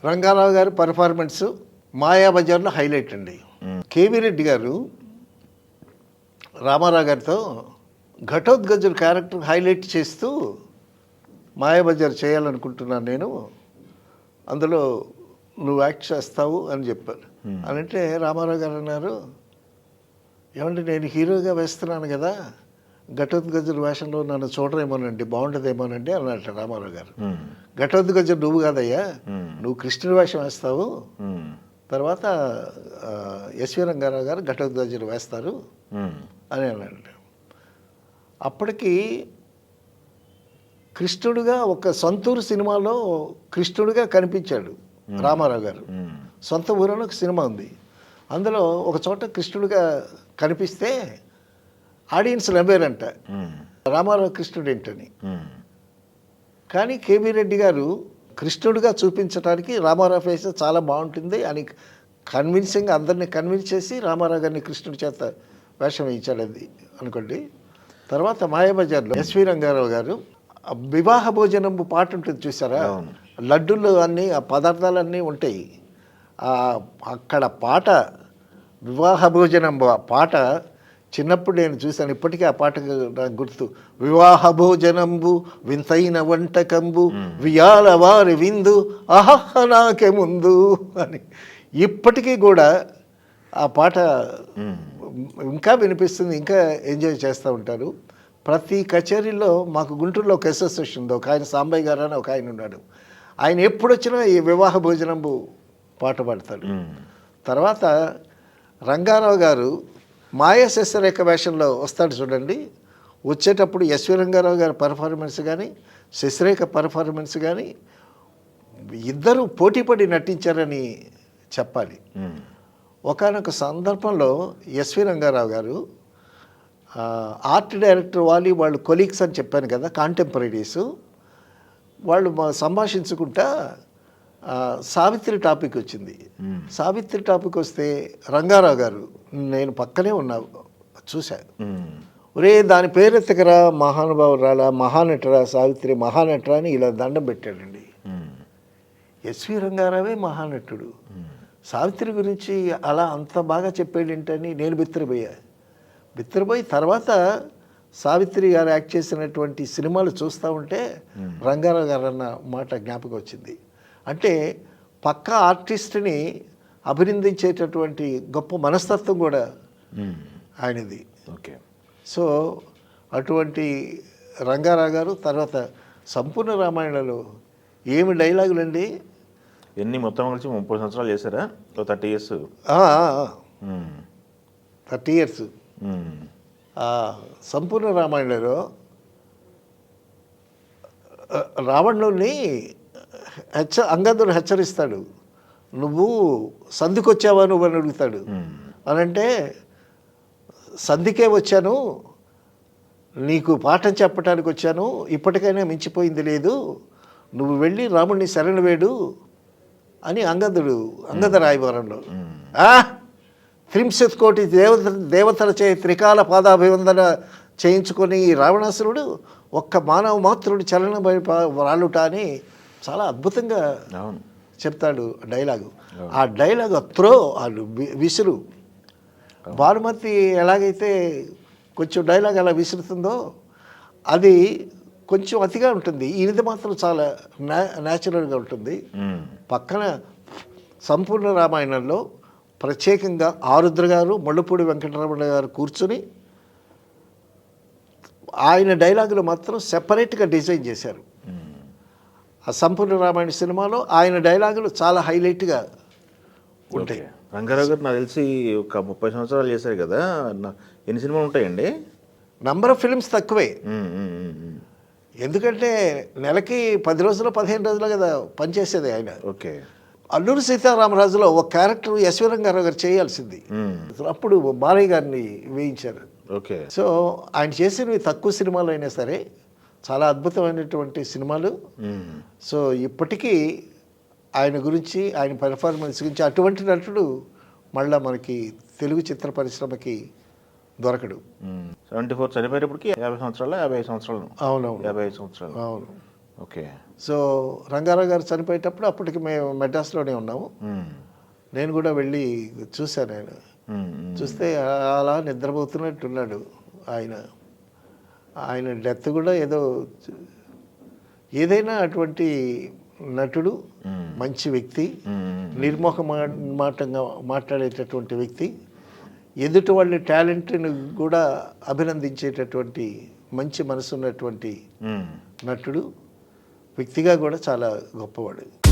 రంగారావు గారి performance మాయాబజార్లో highlight అండి. KV Reddy గారు రామారావు గారితో ఘటోత్కచుడు క్యారెక్టర్ హైలైట్ చేస్తూ మాయాబజార్ చేయాలనుకుంటున్నాను నేను, అందులో నువ్వు యాక్ట్ చేస్తావు అని చెప్పారు. అని అంటే రామారావు గారు అన్నారు, ఏమంటే నేను హీరోగా వేస్తున్నాను కదా, ఘటోత్కచుడు వేషంలో నన్ను చూడరేమోనండి, బాగుంటుందేమోనండి అన్నట్టు రామారావు గారు. ఘటోత్కచుడు నువ్వు కాదయ్యా, నువ్వు కృష్ణుడి వేషం వేస్తావు, తర్వాత ఎస్వి రంగారావు గారు ఘటోత్కచుడు వేస్తారు అని అన్నాడు. అప్పటికి కృష్ణుడిగా ఒక సొంతూరు సినిమాలో కృష్ణుడిగా కనిపించాడు రామారావు గారు. సొంత ఊరిలో ఒక సినిమా ఉంది, అందులో ఒక చోట కృష్ణుడిగా కనిపిస్తే ఆడియన్స్ నవ్వారంట, రామారావు కృష్ణుడు ఏంటని. కానీ కేవీ రెడ్డి గారు కృష్ణుడిగా చూపించడానికి రామారావు ఫేస్ చాలా బాగుంటుంది అని కన్విన్సింగ్ అందరినీ కన్విన్స్ చేసి రామారావు గారిని కృష్ణుడి చేత వేషం వేయించాడు అది అనుకోండి. తర్వాత మాయాబజార్లో ఎస్వి రంగారావు గారు వివాహ భోజనం పాట ఉంటుంది చూసారా, లడ్డూలు అన్నీ ఆ పదార్థాలన్నీ ఉంటాయి, అక్కడ పాట వివాహ భోజనం పాట చిన్నప్పుడు నేను చూశాను, ఇప్పటికీ ఆ పాట నాకు గుర్తు. వివాహ భోజనంబు వింతైన వంటకంబు వియాల వారి విందు అహహ నాకే ముందు అని ఇప్పటికీ కూడా ఆ పాట ఇంకా వినిపిస్తుంది, ఇంకా ఎంజాయ్ చేస్తూ ఉంటారు. ప్రతి కచేరీలో మాకు గుంటూరులో ఒక అసోసియేషన్ ఉంది, ఒక ఆయన సాంబయ్య గారు అని ఒక ఆయన ఉన్నాడు, ఆయన ఎప్పుడు వచ్చినా ఈ వివాహ భోజనంబు పాట పాడతాడు. తర్వాత రంగారావు గారు మాయ శశిరేఖ వేషంలో వస్తాడు చూడండి, వచ్చేటప్పుడు ఎస్వి రంగారావు గారి పర్ఫార్మెన్స్ కానీ శశిరేఖ పర్ఫార్మెన్స్ కానీ ఇద్దరు పోటీపడి నటించారని చెప్పాలి. ఒకానొక సందర్భంలో ఎస్వి రంగారావు గారు ఆర్ట్ డైరెక్టర్ వాళ్ళు కొలీగ్స్ అని చెప్పాను కదా, కాంటెంపరీస్, వాళ్ళు సంభాషించుకుంటా సావిత్రి టాపిక్ వచ్చింది. సావిత్రి టాపిక్ వస్తే రంగారావు గారు, నేను పక్కనే ఉన్నా చూశా, ఒరే దాని పేరెత్తకరా మహానుభావురాలా, మహానటరా, సావిత్రి మహానటరా అని ఇలా దండం పెట్టాడండి. ఎస్వి రంగారావే మహానటుడు, సావిత్రి గురించి అలా అంత బాగా చెప్పాడేంటని నేను బిత్తరపోయి తర్వాత సావిత్రి గారు యాక్ట్ చేసినటువంటి సినిమాలు చూస్తూ ఉంటే రంగారావు గారు అన్న మాట జ్ఞాపకం వచ్చింది. అంటే పక్క ఆర్టిస్ట్ని అభినందించేటటువంటి గొప్ప మనస్తత్వం కూడా ఆయనది. ఓకే, సో అటువంటి రంగారావు గారు. తర్వాత సంపూర్ణ రామాయణంలో ఏమి డైలాగులండి, ఎన్ని మొత్తం కలిసి 30 సంవత్సరాలు చేశారా, 30 ఇయర్స్? 30 ఇయర్స్. సంపూర్ణ రామాయణంలో రావణుని అంగదుడు హెచ్చరిస్తాడు, నువ్వు సంధికొచ్చావా నువ్వు అని అడుగుతాడు. అనంటే సంధికే వచ్చాను, నీకు పాఠం చెప్పడానికి వచ్చాను, ఇప్పటికైనా మించిపోయింది లేదు, నువ్వు వెళ్ళి రాముడిని శరణు వేడు అని అంగద రాయబారంలో 30 కోటి దేవతల చే త్రికాల పాదాభివందన చేయించుకొని రావణాసురుడు ఒక్క మానవ మాతృడు చలన రాలుట అని చాలా అద్భుతంగా చెప్తాడు డైలాగు. ఆ డైలాగు త్రో వాళ్ళు విసురు, భానుమతి ఎలాగైతే కొంచెం డైలాగ్ అలా విసురుతుందో అది కొంచెం అతిగా ఉంటుంది, ఇది మాత్రం చాలా న్యాచురల్గా ఉంటుంది. పక్కన సంపూర్ణ రామాయణంలో ప్రత్యేకంగా ఆరుద్ర గారు, ముళ్ళపూడి వెంకటరమణ గారు కూర్చుని ఆయన డైలాగులు మాత్రం సెపరేట్గా డిజైన్ చేశారు. ఆ సంపూర్ణ రామాయణ సినిమాలో ఆయన డైలాగులు చాలా హైలైట్గా ఉంటాయి. రంగారావు గారు నాకు తెలిసి ఒక 30 సంవత్సరాలు చేశారు కదా, ఎన్ని సినిమాలు ఉంటాయండి? నంబర్ ఆఫ్ ఫిల్మ్స్ తక్కువే, ఎందుకంటే నెలకి 10 రోజులు 15 రోజులు కదా పనిచేసేది ఆయన. ఓకే, అల్లూరి సీతారామరాజులో ఒక క్యారెక్టర్ ఎస్వి రంగారావు గారు చేయాల్సింది, అప్పుడు బాలయ్య గారిని వేయించారు. ఓకే, సో ఆయన చేసినవి తక్కువ సినిమాలు అయినా సరే చాలా అద్భుతమైనటువంటి సినిమాలు. సో ఇప్పటికీ ఆయన గురించి, ఆయన పెర్ఫార్మెన్స్ గురించి అటువంటి నటుడు మళ్ళీ మనకి తెలుగు చిత్ర పరిశ్రమకి దొరకడు. 74 చనిపోయేటప్పటికి 50 సంవత్సరాలు 55 సంవత్సరాలు. అవునవును, 55 సంవత్సరాలు. అవును. ఓకే. సో రంగారావు గారు చనిపోయేటప్పుడు అప్పటికి మేము మెడ్రాస్లోనే ఉన్నాము. నేను కూడా వెళ్ళి చూశాను. ఆయన చూస్తే అలా నిద్రపోతున్నట్టున్నాడు ఆయన. ఆయన డెత్ కూడా ఏదైనా అటువంటి నటుడు, మంచి వ్యక్తి, నిర్మోహమాటంగా మాట్లాడేటటువంటి వ్యక్తి, ఎదుటి వాళ్ళ టాలెంట్ని కూడా అభినందించేటటువంటి మంచి మనసు ఉన్నటువంటి నటుడు, వ్యక్తిగా కూడా చాలా గొప్పవాడు.